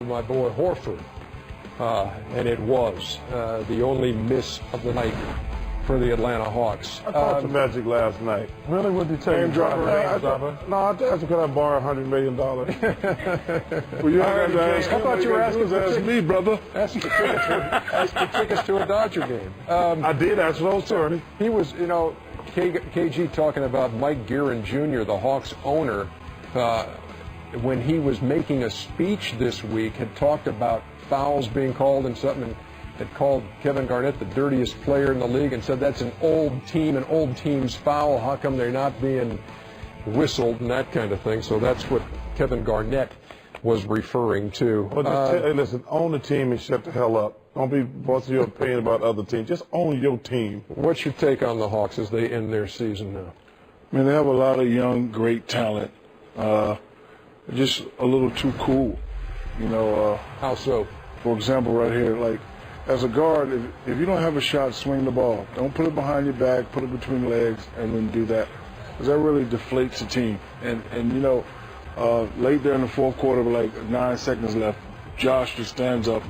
My boy Horford, and it was the only miss of the night for the Atlanta Hawks. I talked to Magic last night. Really? What did he tell you? No, I asked him, could I borrow $100 million? Well, you I thought you were asking me, brother. Ask for tickets to a Dodger game. I did ask for those, sir. He was, KG talking about Mike Guerin Jr., the Hawks owner, when he was making a speech this week, had talked about fouls being called and something, and had called Kevin Garnett the dirtiest player in the league and said that's an old team's foul. How come they're not being whistled and that kind of thing? So that's what Kevin Garnett was referring to. Well, hey, listen, own the team and shut the hell up. Don't be boasting your opinion about other teams. Just own your team. What's your take on the Hawks as they end their season now? I mean, they have a lot of young, great talent. Just a little too cool, How so? For example, right here, like as a guard, if you don't have a shot, swing the ball. Don't put it behind your back, put it between your legs, and then do that, because that really deflates the team. And late there in the fourth quarter, with like 9 seconds left, Josh just stands up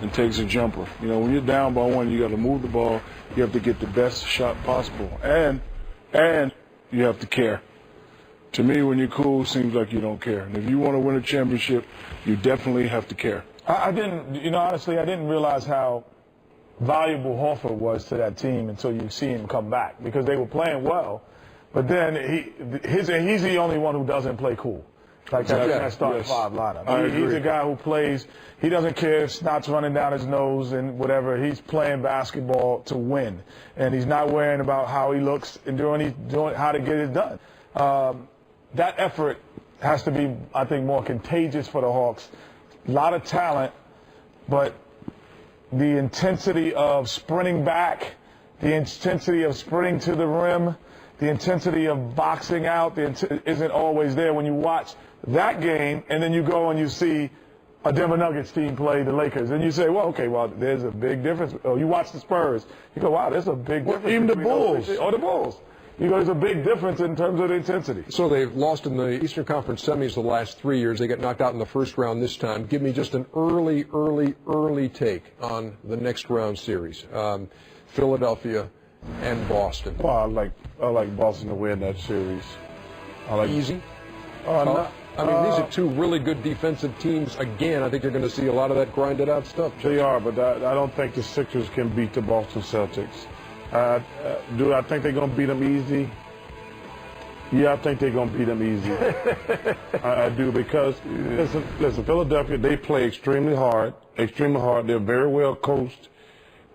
and takes a jumper. When you're down by one, you got to move the ball. You have to get the best shot possible, and you have to care. To me, when you're cool, it seems like you don't care. And if you want to win a championship, you definitely have to care. I didn't, honestly, I didn't realize how valuable Horford was to that team until you see him come back, because they were playing well. But then he's the only one who doesn't play cool. Like that starting five lineup. He's a guy who plays, he doesn't care if snot's running down his nose and whatever. He's playing basketball to win. And he's not worrying about how he looks and doing how to get it done. That effort has to be, I think, more contagious for the Hawks. A lot of talent, but the intensity of sprinting back, the intensity of sprinting to the rim, the intensity of boxing out isn't always there when you watch that game, and then you go and you see a Denver Nuggets team play the Lakers, and you say, there's a big difference. Oh, you watch the Spurs, you go, wow, there's a big difference. Even the Bulls. Or the Bulls. There's a big difference in terms of the intensity. So they've lost in the Eastern Conference semis the last 3 years. They get knocked out in the first round this time. Give me just an early take on the next round series. Philadelphia and Boston. Well, I like Boston to win that series. Easy? These are two really good defensive teams. Again, I think you're going to see a lot of that grinded out stuff. They are, but I don't think the Sixers can beat the Boston Celtics. Do I think they're going to beat them easy? Yeah, I think they're going to beat them easy. I do, because, listen, Philadelphia, they play extremely hard. They're very well coached.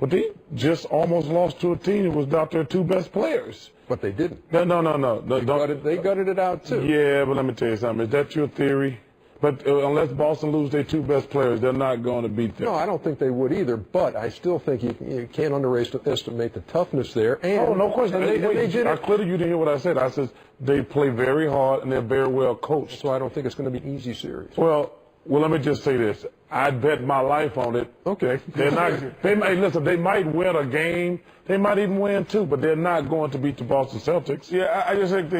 But they just almost lost to a team that was without their two best players. But they didn't. No. They gutted it out, too. Yeah, but let me tell you something. Is that your theory? But unless Boston lose their two best players, they're not going to beat them. No, I don't think they would either, but I still think you can't underestimate the toughness there. And, no question. They did it. Clearly, you didn't hear what I said. I said they play very hard and they're very well coached. So I don't think it's going to be an easy series. Well, let me just say this. I'd bet my life on it. Okay. They're not. They might win a game. They might even win two, but they're not going to beat the Boston Celtics. Yeah, I just think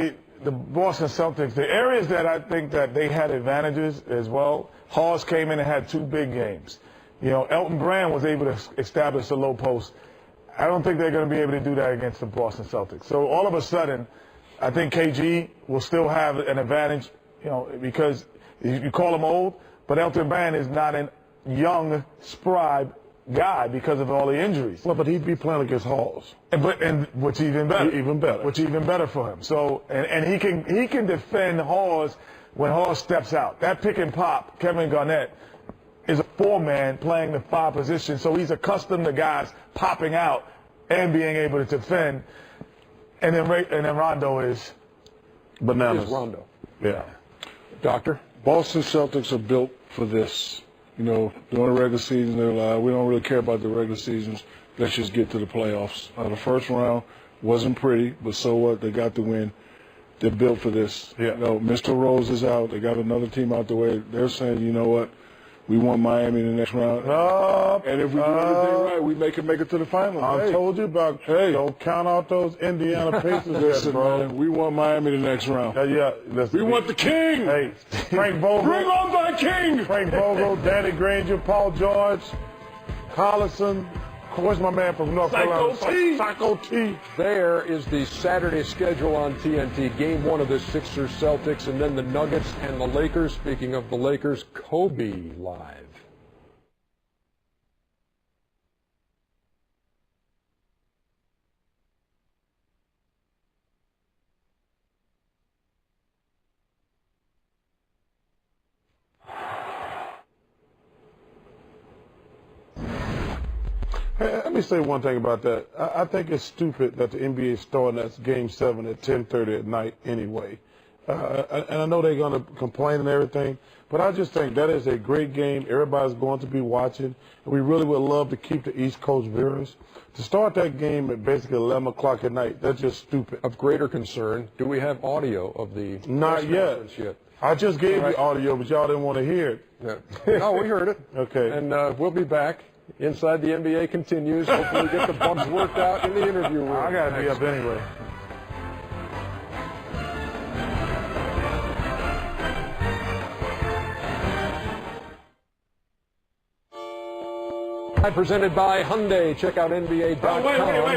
the Boston Celtics, the areas that I think that they had advantages as well, Hawes came in and had two big games. Elton Brand was able to establish the low post. I don't think they're going to be able to do that against the Boston Celtics. So all of a sudden, I think KG will still have an advantage, because you call him old, but Elton Brand is not a young, spry guy because of all the injuries. Well, but he'd be playing against Hawes. And which even better. Which even better for him. So and he can defend Hawes when Hawes steps out. That pick and pop, Kevin Garnett is a 4-man playing the 5 position, so he's accustomed to guys popping out and being able to defend. And then Rondo is bananas. Is Rondo. Yeah. Doctor? Boston Celtics are built for this. During the regular season, they're like, we don't really care about the regular seasons. Let's just get to the playoffs. The first round wasn't pretty, but so what? They got the win. They're built for this. Yeah. Mr. Rose is out. They got another team out the way. They're saying, you know what? We want Miami in the next round. And if we do everything right, we make it to the finals. I told you about, don't count out those Indiana Pacers. Listen, man, we want Miami in the next round. We want the king. Hey, Frank Vogel. Bring on thy king. Frank Vogel, Danny Granger, Paul George, Collison. Where's my man from North Carolina? Psycho T. There is the Saturday schedule on TNT. Game 1 of the Sixers Celtics, and then the Nuggets and the Lakers. Speaking of the Lakers, Kobe live. Hey, let me say one thing about that. I think it's stupid that the NBA is starting that Game 7 at 10:30 at night anyway. And I know they're going to complain and everything, but I just think that is a great game. Everybody's going to be watching, and we really would love to keep the East Coast viewers. To start that game at basically 11 o'clock at night, that's just stupid. Of greater concern, do we have audio of the Not yet. I just gave you audio, but y'all didn't want to hear it. Yeah. No, we heard it. Okay. And we'll be back. Inside the NBA continues. Hopefully get the bugs worked out in the interview room. I got to be up anyway. Presented by Hyundai. Check out NBA.com.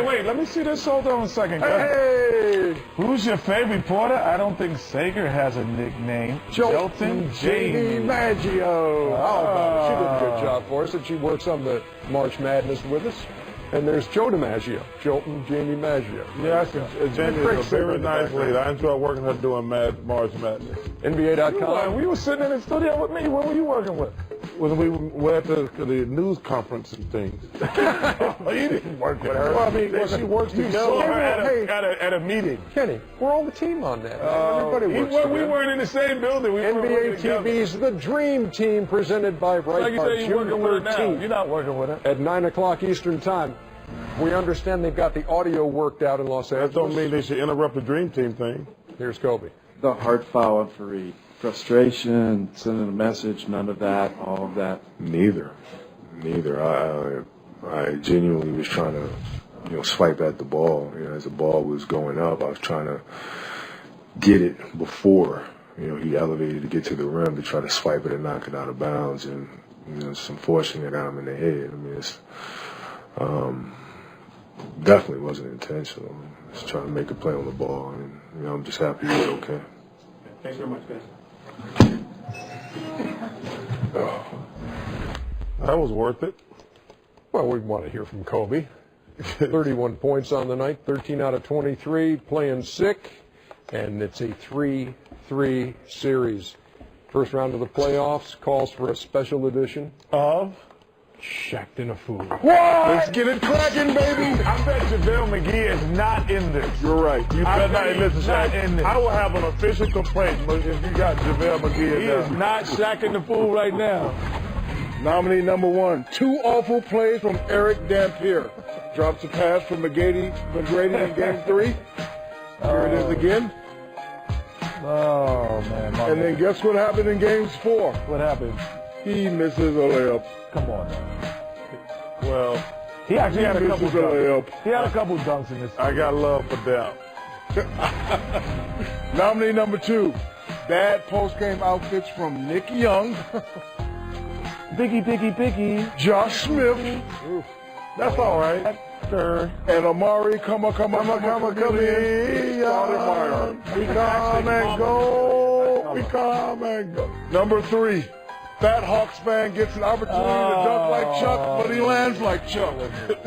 Wait. Let me see this. Hold on a second. Hey! Who's your favorite reporter? I don't think Sager has a nickname. Jolton Jamie Maggio. Oh, she did a good job for us, and she works on the March Madness with us. And there's Joe DiMaggio, Jolton Jamie Maggio. Yes, Jamie is a very nice lady. I enjoy working with her doing March Madness. NBA.com. You were sitting in the studio with me. What were you working with? When we were at the news conference and things. You didn't work with her. Well, I mean, she works together at a meeting. Kenny, we're all the team on that. Everybody works together. We weren't in the same building. NBA TV's The Dream Team, presented by Right Like you say, you're working with her now. You're not working with her. At 9 o'clock Eastern Time. We understand they've got the audio worked out in Los Angeles. That don't mean they should interrupt the Dream Team thing. Here's Kobe. The hard foul for Reed. Frustration, sending a message, none of that, all of that. Neither. I genuinely was trying to, swipe at the ball. As the ball was going up, I was trying to get it before, he elevated to get to the rim to try to swipe it and knock it out of bounds. And, it's unfortunate that I'm in the head. I mean, it's definitely wasn't intentional. Just trying to make a play on the ball, and, I'm just happy it was okay. Thanks very much, guys. That was worth it. Well, we want to hear from Kobe. 31 points on the night, 13 out of 23, playing sick, and it's a 3-3 series. First round of the playoffs calls for a special edition Of? Shacked in a Fool. What? Let's get it cracking, baby. I bet JaVale McGee is not in this. You're right. You better not listen, not in this. I will have an official complaint if you got JaVale McGee in He there. is not shacking the fool right now. Nominee number 1. 2 awful plays from Eric Dampier. Drops a pass from McGrady in Game 3. Here it is again. Oh, man. And then guess what happened in Games 4? What happened? He misses a layup. Come on, man. Well, He actually had a couple misses a layup. He had a couple dunks in this. I got love for them. Nominee number 2. Bad post-game outfits from Nick Young, Picky. Josh Smith, That's all right. and Amari come in. Started Meyer. We come and go. Number 3. Fat Hawks fan gets an opportunity to dunk like Chuck, but he lands like Chuck.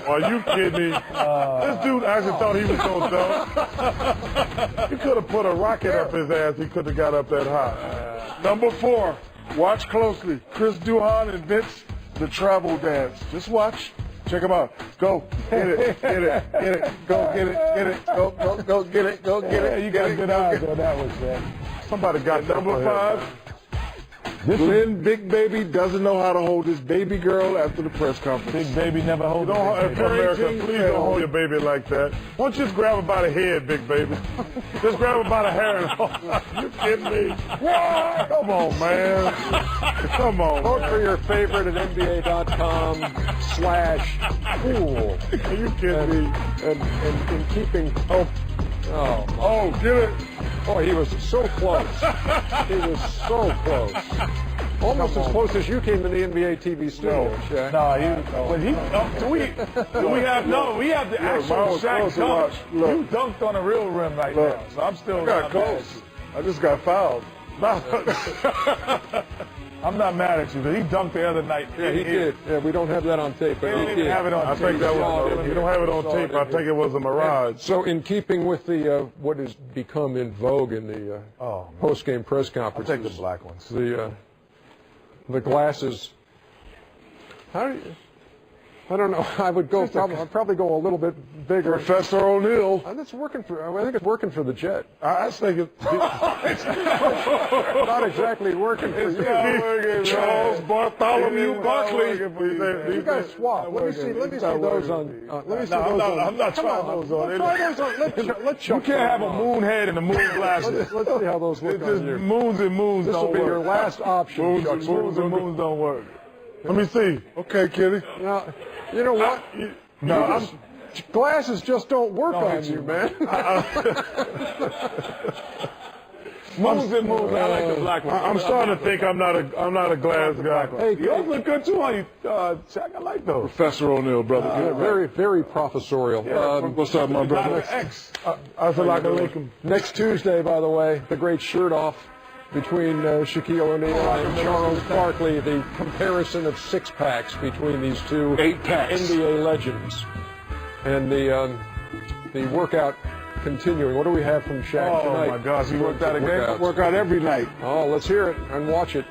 Are you kidding me? This dude actually thought he was going to dunk. He could have put a rocket up his ass. He could have got up that high. Number 4. Watch closely. Chris Duhon invents the travel dance. Just watch. Check him out. Go. Get it. Go get it. Go get it. Go get it. You got good eyes on that one, man. Somebody got Number 5. Glenn Big Baby doesn't know how to hold his baby girl after the press conference. Big baby never holds Don't, it. America, please don't hold your baby like that. Why don't you just grab her by the head, big baby? Just grab her by the hair and hold her. You kidding me? What? Come on, man. Come on, Vote man. for your favorite at NBA.com/pool. Are you kidding me? And in keeping. Oh, get it. Oh, he was so close. He was so close. Almost as close as you came in the NBA TV studio, Shaq. We have the actual mine was Shaq close to dunk. watch. Look. You dunked on a real rim right Look. now, so I'm still I got not mad close. at you. I just got fouled. I'm not mad at you, but he dunked the other night. Yeah, he did. Yeah, we don't have that on tape, but We he didn't did. even have it on I tape. think that was. You don't have it on tape. I think it was a mirage. So, in keeping with the what has become in vogue in the post-game press I'll conferences, take the black ones. the glasses. How do you? I don't know. I would go. I'd probably go a little bit bigger. Professor O'Neal. That's working for. I think it's working for the Jet. I think it. Not exactly working for you. Charles Bartholomew Barkley. You guys swap. Let me see those on. Let me see those on. I'm not Come trying on, those on. Try those on. Let's You can't have a moon head and a moon glasses. Let's see how those look It's just on you. moons and moons This will don't be work. your last option. Moons Chuck. and Moons and moons don't work. Let me see. Okay, Kitty. Now, you know what? Glasses just don't work on you, man. Moons and moons. I like the black one. I'm starting to think I'm not a glass guy. Hey, Yours look good too on you, Shaq. I like those. Professor O'Neal, brother. very, very professorial. What's up, my brother? X. I feel like I like him. Next Tuesday, by the way, the great shirt off between Shaquille O'Neal and Charles Barkley, the comparison of six-packs between these two 8-packs. NBA legends. And the workout continuing. What do we have from Shaq tonight? Oh, my gosh. He worked out Workouts. work out every night. Oh, let's hear it and watch it.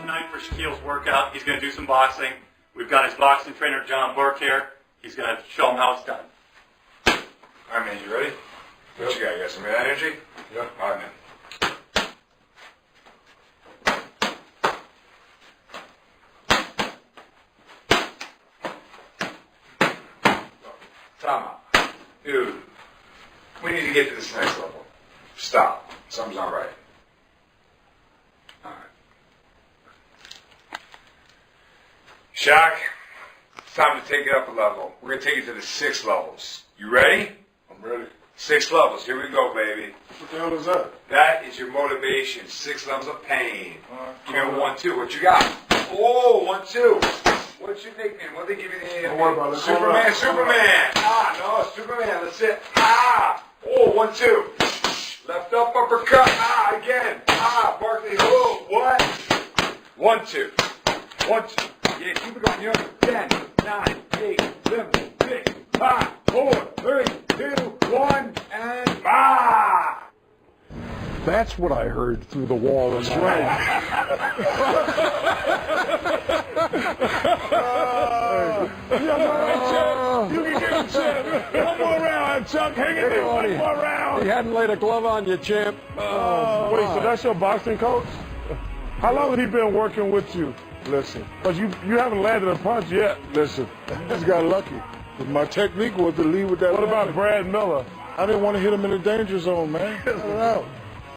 Tonight for Shaquille's workout, he's going to do some boxing. We've got his boxing trainer, John Burke, here. He's going to show him how it's done. All right, man, you ready? What you got? You got some of that energy? Yeah. All right, man. Time out. Dude, we need to get to this next level. Stop. Something's not right. All right. Shaq, it's time to take it up a level. We're going to take it to the 6 levels. You ready? I'm ready. 6 levels. Here we go, baby. What the hell is that? That is your motivation. 6 levels of pain. Give me a 1, 2. What you got? Oh, 1, 2. What's your nickname? What they give you the Don't worry about it. Superman, Superman. Ah, no, Superman. That's it. Ah. Oh, 1, 2. Left up uppercut. Ah, again. Ah, Barkley. Oh, what? 1, 2. 1, 2. Yeah, keep it going. You're 10, 9, 8, 7, 6, 5, 4, 3, 2, 1, and ah! That's what I heard through the wall. That's You can get him, Chuck. One more round, Chuck. Hang in there. One more round. He hadn't laid a glove on you, champ. Wait, so that's your boxing coach? How long has he been working with you? Listen, because you haven't landed a punch yet. Listen, I just got lucky. My technique was to lead with that. What about Brad Miller? I didn't want to hit him in the danger zone, man. I don't know.